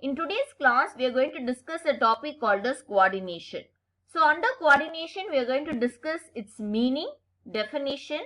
In today's class, we are going to discuss a topic called as coordination. So under coordination, we are going to discuss its meaning, definition,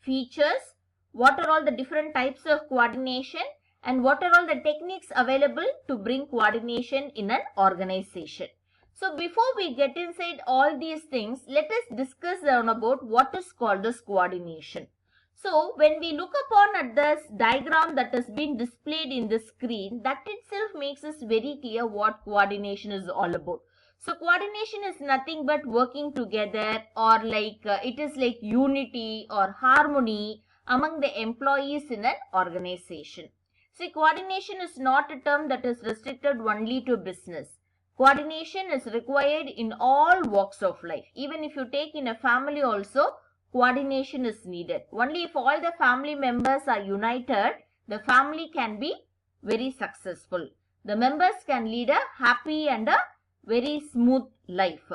features, what are all the different types of coordination, and what are all the techniques available to bring coordination in an organization. So before we get inside all these things, let us discuss about what is called as coordination. So when we look upon at this diagram that has been displayed in the screen, that itself makes us very clear what coordination is all about. So coordination is nothing but working together, or it is like unity or harmony among the employees in an organization. See, coordination is not a term that is restricted only to business. Coordination is required in all walks of life. Even if you take in a family also, coordination is needed. Only if all the family members are united, the family can be very successful. The members can lead a happy and a very smooth life.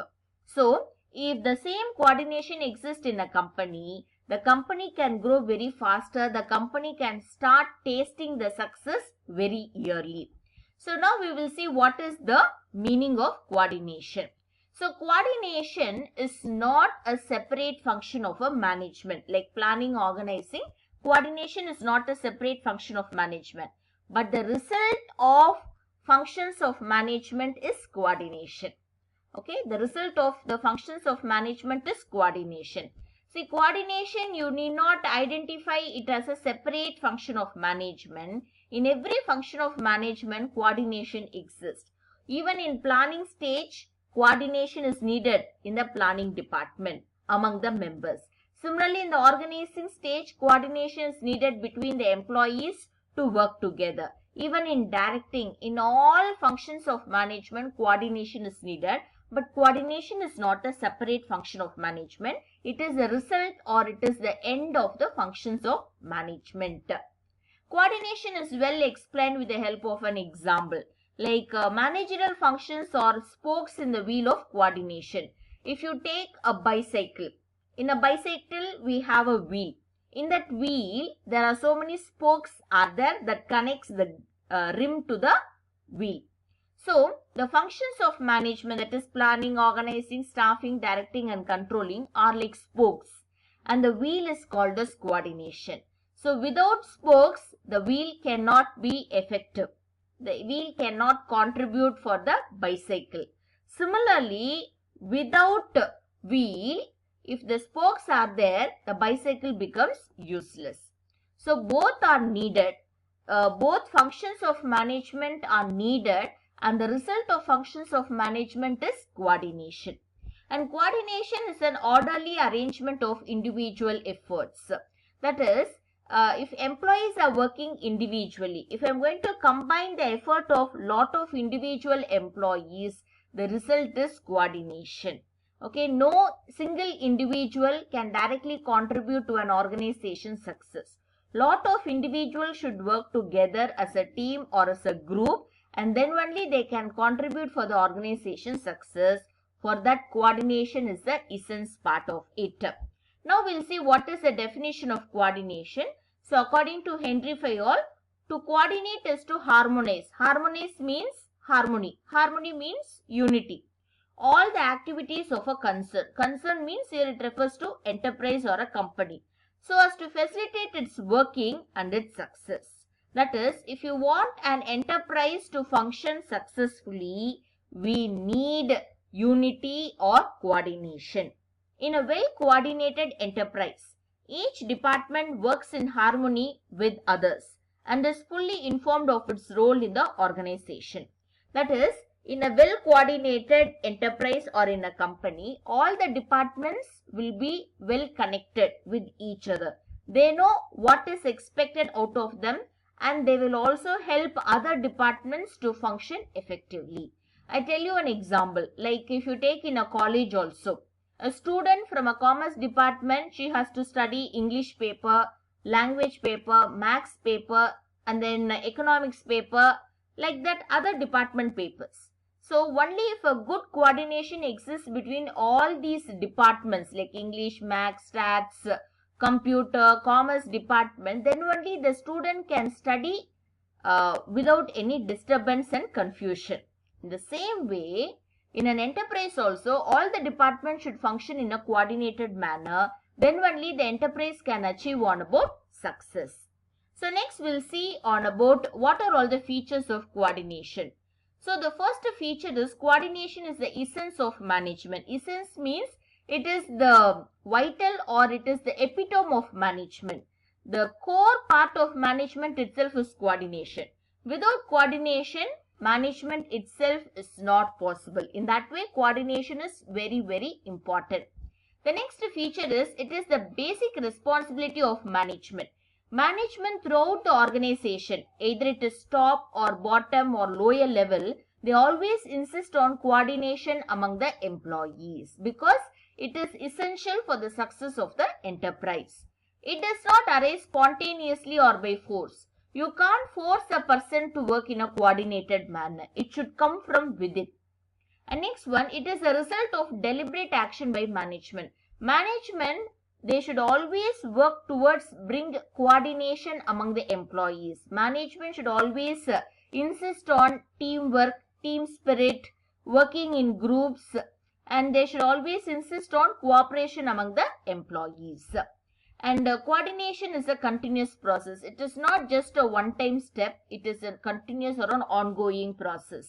So, if the same coordination exists in a company, the company can grow very faster. The company can start tasting the success very early. So, now we will see what is the meaning of coordination. So, coordination is not a separate function of a management like planning, organizing. Coordination is not a separate function of management, but the result of functions of management is coordination. Okay, the result of the functions of management is coordination. See, coordination, you need not identify it as a separate function of management. In every function of management, coordination exists. Even in planning stage, coordination is needed in the planning department among the members. Similarly, in the organizing stage, coordination is needed between the employees to work together. Even in directing, in all functions of management, coordination is needed. But coordination is not a separate function of management. It is a result, or it is the end of the functions of management. Coordination is well explained with the help of an example. Like managerial functions are spokes in the wheel of coordination. If you take a bicycle, in a bicycle we have a wheel. In that wheel, there are so many spokes are there that connects the rim to the wheel. So, the functions of management, that is planning, organizing, staffing, directing and controlling, are like spokes, and the wheel is called as coordination. So, without spokes, the wheel cannot be effective. The wheel cannot contribute for the bicycle. Similarly, without wheel, if the spokes are there, the bicycle becomes useless. So, both are needed. Both functions of management are needed, and the result of functions of management is coordination. And coordination is an orderly arrangement of individual efforts. That is, if employees are working individually, if I am going to combine the effort of lot of individual employees, the result is coordination. Okay, no single individual can directly contribute to an organization's success. Lot of individuals should work together as a team or as a group, and then only they can contribute for the organization's success. For that, coordination is the essence part of it. Now we'll see what is the definition of coordination. So according to Henry Fayol, to coordinate is to harmonize. Harmonize means harmony. Harmony means unity. All the activities of a concern. Concern means here it refers to enterprise or a company, so as to facilitate its working and its success. That is, if you want an enterprise to function successfully, we need unity or coordination. In a well-coordinated enterprise, each department works in harmony with others and is fully informed of its role in the organization. That is, in a well-coordinated enterprise or in a company, all the departments will be well connected with each other. They know what is expected out of them, and they will also help other departments to function effectively. I tell you an example, like if you take in a college also, a student from a commerce department, she has to study English paper, language paper, maths paper, and then economics paper, like that other department papers. So only if a good coordination exists between all these departments like English, maths, stats, computer, commerce department, then only the student can study without any disturbance and confusion. In the same way, in an enterprise also, all the departments should function in a coordinated manner. Then only the enterprise can achieve on about success. So next we'll see on about what are all the features of coordination. So the first feature is coordination is the essence of management. Essence means it is the vital or it is the epitome of management. The core part of management itself is coordination. Without coordination, management itself is not possible. In that way, coordination is very, very important. The next feature is it is the basic responsibility of management. Management throughout the organization, either it is top or bottom or lower level, they always insist on coordination among the employees because it is essential for the success of the enterprise. It does not arise spontaneously or by force. You can't force a person to work in a coordinated manner. It should come from within. And next one, it is a result of deliberate action by management. Management, they should always work towards bring coordination among the employees. Management should always insist on teamwork, team spirit, working in groups, and they should always insist on cooperation among the employees. And coordination is a continuous process. It is not just a one-time step. It is a continuous or an ongoing process.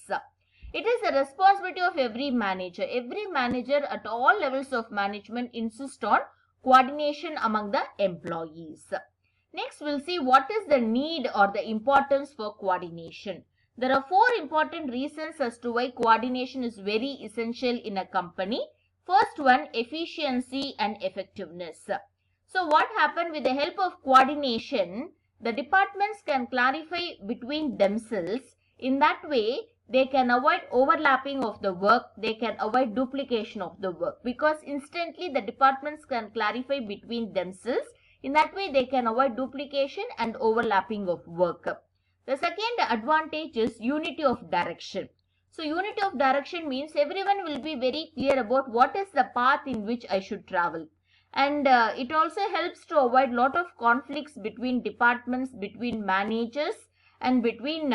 It is the responsibility of every manager. Every manager at all levels of management insists on coordination among the employees. Next, we'll see what is the need or the importance for coordination. There are 4 important reasons as to why coordination is very essential in a company. First one, efficiency and effectiveness. So what happened with the help of coordination, the departments can clarify between themselves. In that way, they can avoid overlapping of the work, they can avoid duplication of the work because instantly the departments can clarify between themselves. In that way, they can avoid duplication and overlapping of work. The second advantage is unity of direction. So unity of direction means everyone will be very clear about what is the path in which I should travel. And it also helps to avoid lot of conflicts between departments, between managers and between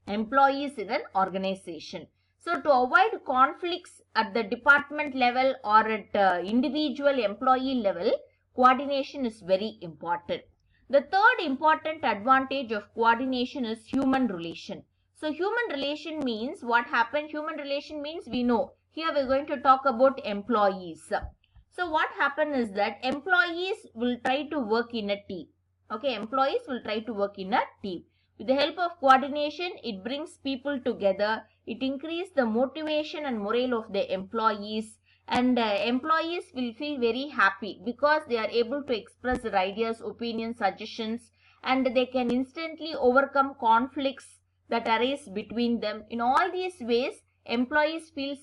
employees in an organization. So to avoid conflicts at the department level or at individual employee level, coordination is very important. The third important advantage of coordination is human relation. So human relation means what happened? Human relation means we know. Here we are going to talk about employees. So what happened is that employees will try to work in a team. Okay, employees will try to work in a team. With the help of coordination, it brings people together. It increases the motivation and morale of the employees. And employees will feel very happy because they are able to express their ideas, opinions, suggestions, and they can instantly overcome conflicts that arise between them. In all these ways, employees feel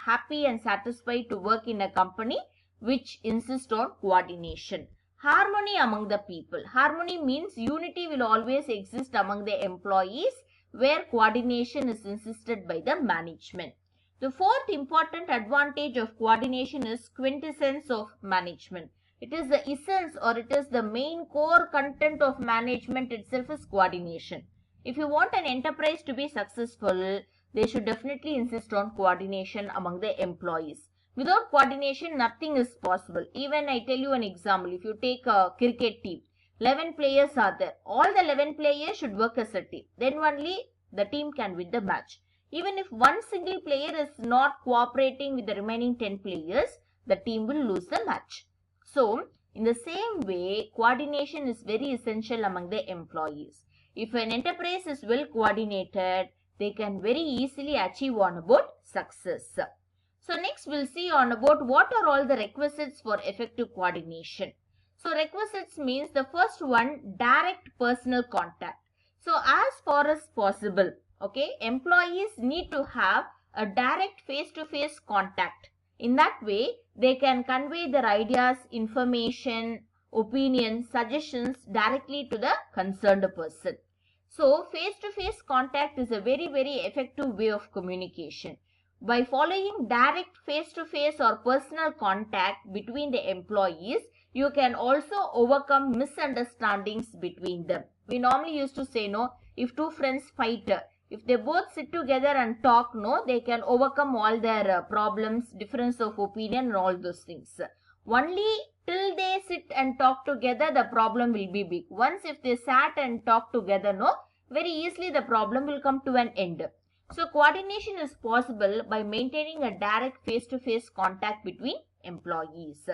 happy and satisfied to work in a company which insists on coordination. Harmony among the people. Harmony means unity will always exist among the employees where coordination is insisted by the management. The fourth important advantage of coordination is quintessence of management. It is the essence or it is the main core content of management itself is coordination. If you want an enterprise to be successful, they should definitely insist on coordination among the employees. Without coordination, nothing is possible. Even I tell you an example. If you take a cricket team, 11 players are there. All the 11 players should work as a team. Then only the team can win the match. Even if one single player is not cooperating with the remaining 10 players, the team will lose the match. So, in the same way, coordination is very essential among the employees. If an enterprise is well coordinated, they can very easily achieve on about success. So next we'll see on about what are all the requisites for effective coordination. So requisites means the first one, direct personal contact. So as far as possible, okay, employees need to have a direct face-to-face contact. In that way, they can convey their ideas, information, opinions, suggestions directly to the concerned person. So face-to-face contact is a very, very effective way of communication. By following direct face-to-face or personal contact between the employees, you can also overcome misunderstandings between them. We normally used to say, no, if two friends fight, if they both sit together and talk, no, they can overcome all their problems, difference of opinion and all those things. Only till they sit and talk together, the problem will be big. Once if they sat and talk together, no, very easily the problem will come to an end. So coordination is possible by maintaining a direct face-to-face contact between employees.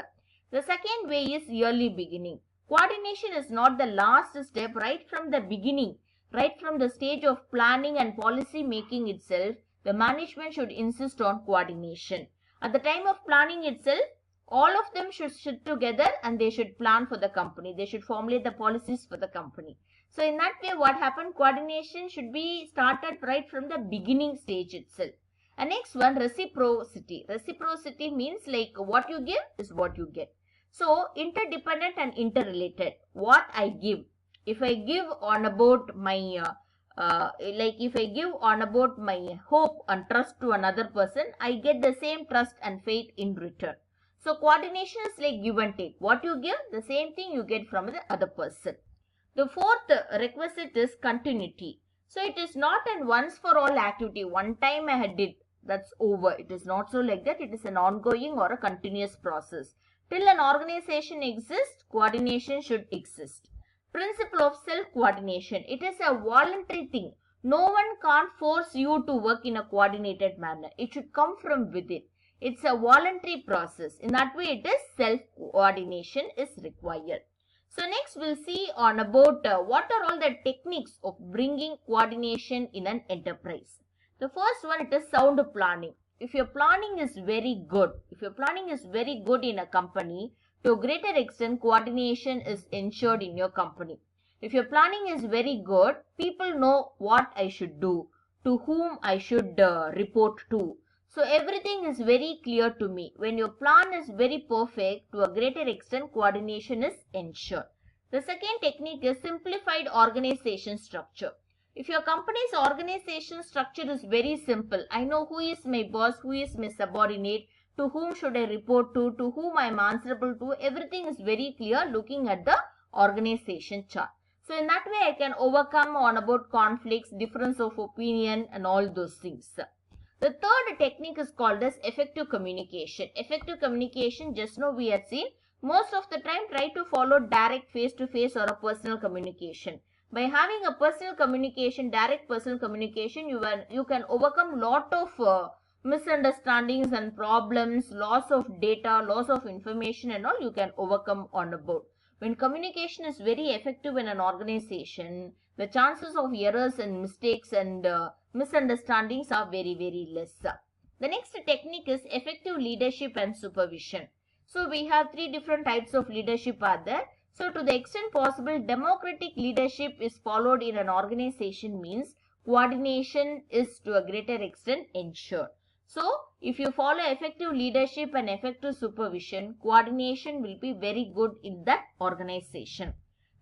The second way is early beginning. Coordination is not the last step. Right from the beginning, right from the stage of planning and policy making itself, the management should insist on coordination. At the time of planning itself, all of them should sit together and they should plan for the company. They should formulate the policies for the company. So in that way, what happened? Coordination should be started right from the beginning stage itself. And next one, reciprocity. Reciprocity means like what you give is what you get. So interdependent and interrelated. What I give. If I give on about my if I give on about my hope and trust to another person, I get the same trust and faith in return. So coordination is like give and take. What you give, the same thing you get from the other person. The fourth requisite is continuity. So it is not an once for all activity. One time I had did, that's over. It is not so like that. It is an ongoing or a continuous process. Till an organization exists, coordination should exist. Principle of self-coordination. It is a voluntary thing. No one can't force you to work in a coordinated manner. It should come from within. It's a voluntary process. In that way, it is self-coordination is required. So next we'll see on about what are all the techniques of bringing coordination in an enterprise. The first one, it is sound planning. If your planning is very good, in a company, to a greater extent, coordination is ensured in your company. If your planning is very good, people know what I should do, to whom I should report to. So everything is very clear to me. When your plan is very perfect, to a greater extent, coordination is ensured. The second technique is simplified organization structure. If your company's organization structure is very simple, I know who is my boss, who is my subordinate, to whom should I report to whom I am answerable to, everything is very clear looking at the organization chart. So in that way, I can overcome on about conflicts, difference of opinion and all those things. The third technique is called as effective communication. Effective communication, just now we had seen, most of the time try to follow direct face-to-face or a personal communication. By having a personal communication, direct personal communication, you can overcome lot of misunderstandings and problems, loss of data, loss of information and all you can overcome on about. When communication is very effective in an organization, the chances of errors and mistakes and misunderstandings are very, very less. The next technique is effective leadership and supervision. So we have three different types of leadership are there. So to the extent possible, democratic leadership is followed in an organization means coordination is to a greater extent ensured. So if you follow effective leadership and effective supervision, coordination will be very good in that organization.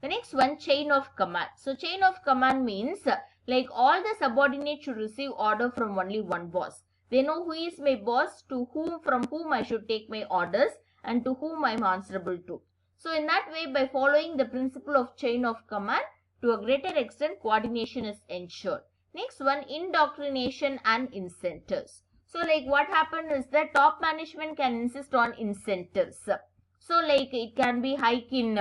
The next one, chain of command. So chain of command means like all the subordinates should receive order from only one boss. They know who is my boss, from whom I should take my orders and to whom I am answerable to. So in that way, by following the principle of chain of command, to a greater extent, coordination is ensured. Next one, indoctrination and incentives. So like what happened is that top management can insist on incentives. So like it can be hike in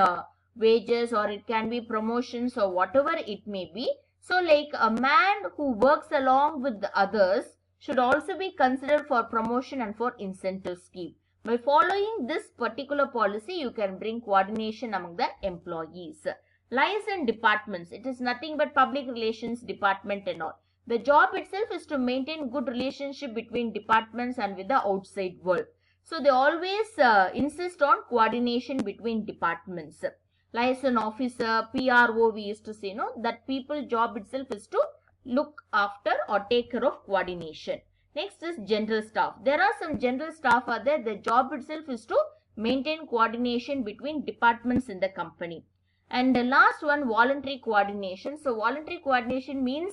wages or it can be promotions or whatever it may be. So like a man who works along with the others should also be considered for promotion and for incentive scheme. By following this particular policy, you can bring coordination among the employees. Lies in departments. It is nothing but public relations department and all. The job itself is to maintain good relationship between departments and with the outside world. So they always insist on coordination between departments. Liaison officer, PRO, we used to say, no, that people job itself is to look after or take care of coordination. Next is general staff. There are some general staff are there. The job itself is to maintain coordination between departments in the company. And the last one, voluntary coordination. So voluntary coordination means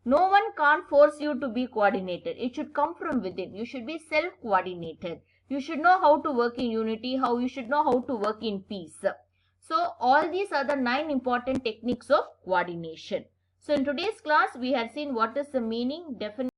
no one can't force you to be coordinated. It should come from within. You should be self-coordinated. You should know how to work in unity, you should know how to work in peace. So all these are the 9 important techniques of coordination. So in today's class, we had seen what is the meaning, definition,